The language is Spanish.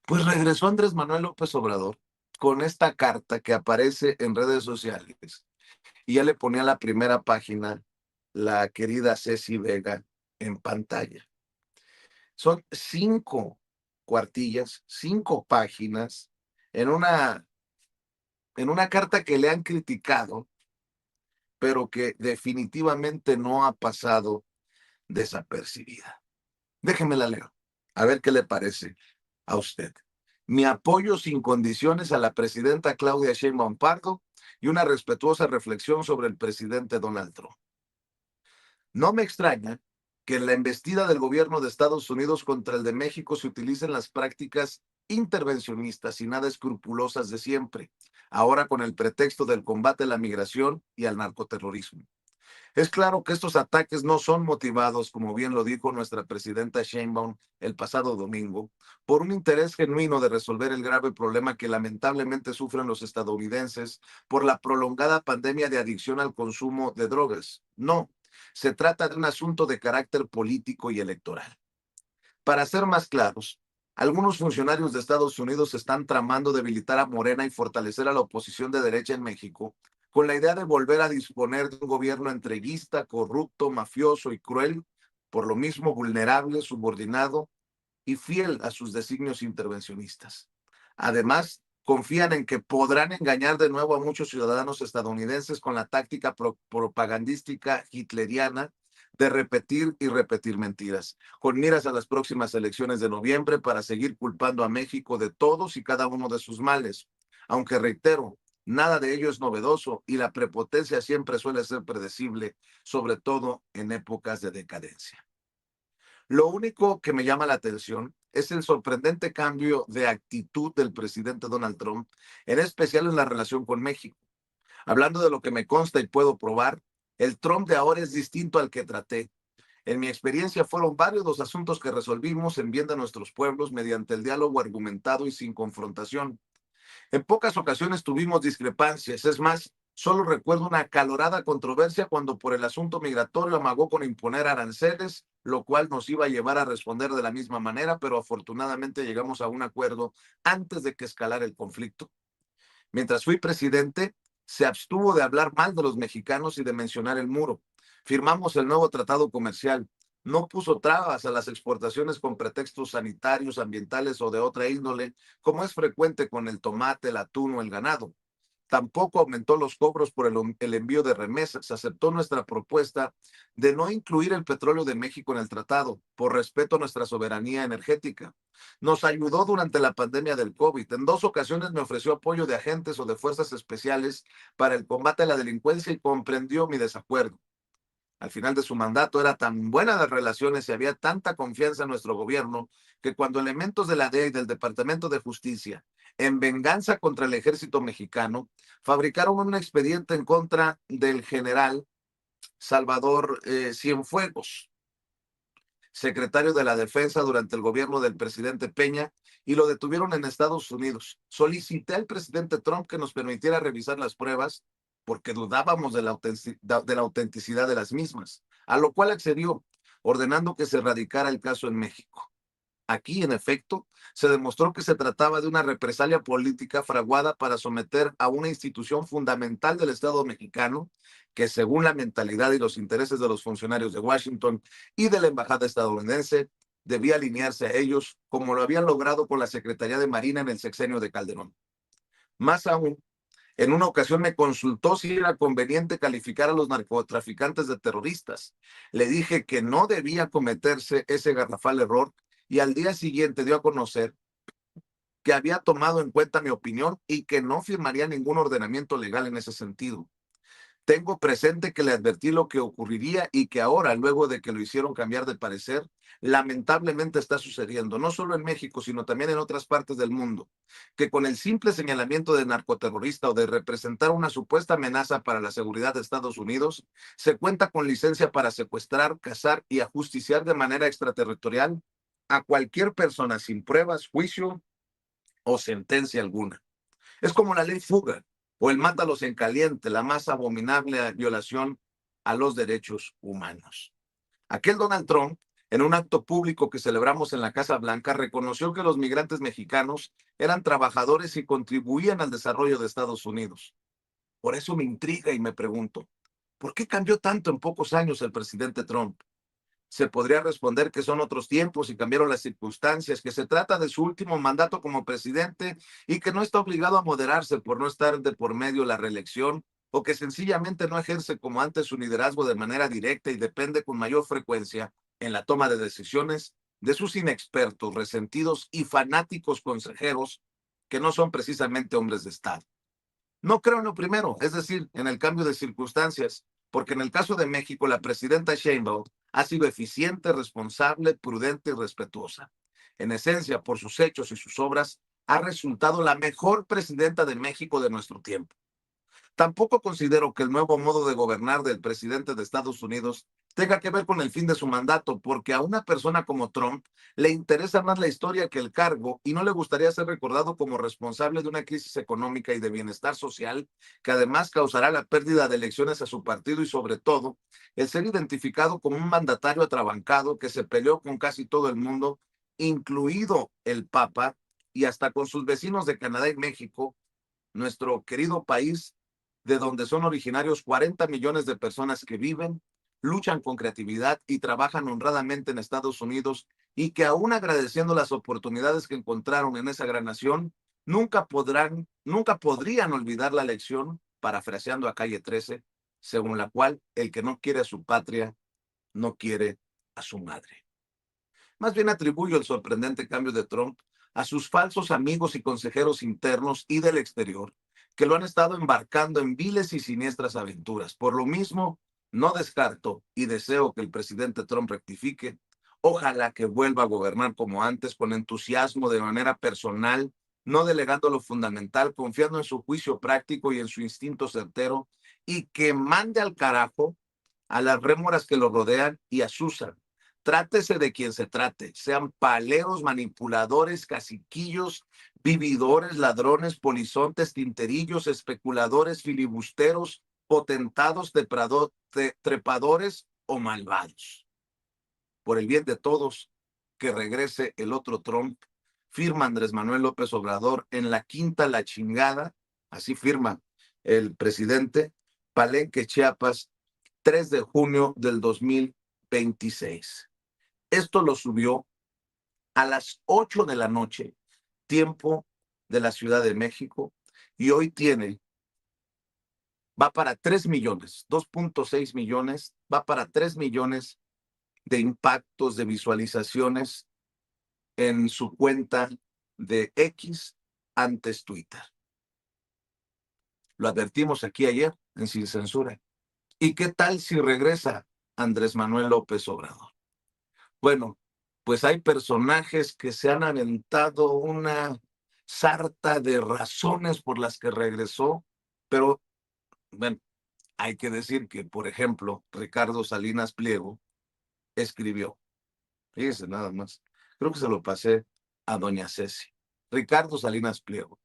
Pues regresó Andrés Manuel López Obrador con esta carta que aparece en redes sociales y ya le ponía la primera página la querida Ceci Vega en pantalla. Son 5 cuartillas, 5 páginas en una carta que le han criticado, pero que definitivamente no ha pasado desapercibida. Déjeme la leo, a ver qué le parece a usted. Mi apoyo sin condiciones a la presidenta Claudia Sheinbaum Pardo y una respetuosa reflexión sobre el presidente Donald Trump. No me extraña que en la embestida del gobierno de Estados Unidos contra el de México se utilicen las prácticas intervencionistas y nada escrupulosas de siempre, ahora con el pretexto del combate a la migración y al narcoterrorismo. Es claro que estos ataques no son motivados, como bien lo dijo nuestra presidenta Sheinbaum el pasado domingo, por un interés genuino de resolver el grave problema que lamentablemente sufren los estadounidenses por la prolongada pandemia de adicción al consumo de drogas. No, se trata de un asunto de carácter político y electoral. Para ser más claros, algunos funcionarios de Estados Unidos están tramando debilitar a Morena y fortalecer a la oposición de derecha en México con la idea de volver a disponer de un gobierno entreguista, corrupto, mafioso y cruel, por lo mismo vulnerable, subordinado y fiel a sus designios intervencionistas. Además, confían en que podrán engañar de nuevo a muchos ciudadanos estadounidenses con la táctica propagandística hitleriana de repetir y repetir mentiras, con miras a las próximas elecciones de noviembre para seguir culpando a México de todos y cada uno de sus males. Aunque reitero, nada de ello es novedoso y la prepotencia siempre suele ser predecible, sobre todo en épocas de decadencia. Lo único que me llama la atención es el sorprendente cambio de actitud del presidente Donald Trump, en especial en la relación con México. Hablando de lo que me consta y puedo probar, el Trump de ahora es distinto al que traté. En mi experiencia fueron varios los asuntos que resolvimos en bien de nuestros pueblos mediante el diálogo argumentado y sin confrontación. En pocas ocasiones tuvimos discrepancias, es más, solo recuerdo una acalorada controversia cuando por el asunto migratorio amagó con imponer aranceles, lo cual nos iba a llevar a responder de la misma manera, pero afortunadamente llegamos a un acuerdo antes de que escalara el conflicto. Mientras fui presidente, se abstuvo de hablar mal de los mexicanos y de mencionar el muro. Firmamos el nuevo tratado comercial. No puso trabas a las exportaciones con pretextos sanitarios, ambientales o de otra índole, como es frecuente con el tomate, el atún o el ganado. Tampoco aumentó los cobros por el envío de remesas. Aceptó nuestra propuesta de no incluir el petróleo de México en el tratado, por respeto a nuestra soberanía energética. Nos ayudó durante la pandemia del COVID. En 2 ocasiones me ofreció apoyo de agentes o de fuerzas especiales para el combate a la delincuencia y comprendió mi desacuerdo. Al final de su mandato era tan buena las relaciones y había tanta confianza en nuestro gobierno que cuando elementos de la DEA y del Departamento de Justicia, en venganza contra el ejército mexicano, fabricaron un expediente en contra del general Salvador Cienfuegos, secretario de la Defensa durante el gobierno del presidente Peña, y lo detuvieron en Estados Unidos. Solicité al presidente Trump que nos permitiera revisar las pruebas porque dudábamos de la autenticidad de las mismas, a lo cual accedió, ordenando que se radicara el caso en México. Aquí, en efecto, se demostró que se trataba de una represalia política fraguada para someter a una institución fundamental del Estado mexicano, que según la mentalidad y los intereses de los funcionarios de Washington y de la embajada estadounidense, debía alinearse a ellos como lo habían logrado con la Secretaría de Marina en el sexenio de Calderón. Más aún, en una ocasión me consultó si era conveniente calificar a los narcotraficantes de terroristas. Le dije que no debía cometerse ese garrafal error y al día siguiente dio a conocer que había tomado en cuenta mi opinión y que no firmaría ningún ordenamiento legal en ese sentido. Tengo presente que le advertí lo que ocurriría y que ahora, luego de que lo hicieron cambiar de parecer, lamentablemente está sucediendo, no solo en México, sino también en otras partes del mundo, que con el simple señalamiento de narcoterrorista o de representar una supuesta amenaza para la seguridad de Estados Unidos, se cuenta con licencia para secuestrar, cazar y ajusticiar de manera extraterritorial a cualquier persona sin pruebas, juicio o sentencia alguna. Es como la ley fuga o el mátalos en caliente, la más abominable violación a los derechos humanos. Aquel Donald Trump En un acto público que celebramos en la Casa Blanca, reconoció que los migrantes mexicanos eran trabajadores y contribuían al desarrollo de Estados Unidos. Por eso me intriga y me pregunto, ¿por qué cambió tanto en pocos años el presidente Trump? Se podría responder que son otros tiempos y cambiaron las circunstancias, que se trata de su último mandato como presidente y que no está obligado a moderarse por no estar de por medio la reelección, o que sencillamente no ejerce como antes su liderazgo de manera directa y depende con mayor frecuencia en la toma de decisiones de sus inexpertos, resentidos y fanáticos consejeros que no son precisamente hombres de Estado. No creo en lo primero, es decir, en el cambio de circunstancias, porque en el caso de México, la presidenta Sheinbaum ha sido eficiente, responsable, prudente y respetuosa. En esencia, por sus hechos y sus obras, ha resultado la mejor presidenta de México de nuestro tiempo. Tampoco considero que el nuevo modo de gobernar del presidente de Estados Unidos tenga que ver con el fin de su mandato, porque a una persona como Trump le interesa más la historia que el cargo y no le gustaría ser recordado como responsable de una crisis económica y de bienestar social que además causará la pérdida de elecciones a su partido y sobre todo el ser identificado como un mandatario atrabancado que se peleó con casi todo el mundo, incluido el Papa y hasta con sus vecinos de Canadá y México, nuestro querido país, de donde son originarios 40 millones de personas que viven, luchan con creatividad y trabajan honradamente en Estados Unidos y que aún agradeciendo las oportunidades que encontraron en esa gran nación, nunca podrían olvidar la lección, parafraseando a Calle 13, según la cual el que no quiere a su patria, no quiere a su madre. Más bien atribuyo el sorprendente cambio de Trump a sus falsos amigos y consejeros internos y del exterior, que lo han estado embarcando en viles y siniestras aventuras. Por lo mismo, no descarto y deseo que el presidente Trump rectifique. Ojalá que vuelva a gobernar como antes, con entusiasmo, de manera personal, no delegando lo fundamental, confiando en su juicio práctico y en su instinto certero, y que mande al carajo a las rémoras que lo rodean y a Susan. Trátese de quien se trate, sean paleros, manipuladores, caciquillos, vividores, ladrones, polizontes, tinterillos, especuladores, filibusteros, potentados, trepadores o malvados. Por el bien de todos, que regrese el otro Trump. Firma Andrés Manuel López Obrador en la quinta la chingada, así firma el presidente, Palenque, Chiapas, 3 de junio del 2026. Esto lo subió a las 8 de la noche, tiempo de la Ciudad de México, y hoy va para 3 millones, 2.6 millones, va para 3 millones de impactos, de visualizaciones en su cuenta de X, antes Twitter. Lo advertimos aquí ayer en Sin Censura. ¿Y qué tal si regresa Andrés Manuel López Obrador? Bueno, pues hay personajes que se han aventado una sarta de razones por las que regresó, pero bueno, hay que decir que, por ejemplo, Ricardo Salinas Pliego escribió, fíjese nada más, creo que se lo pasé a doña Ceci, Ricardo Salinas Pliego.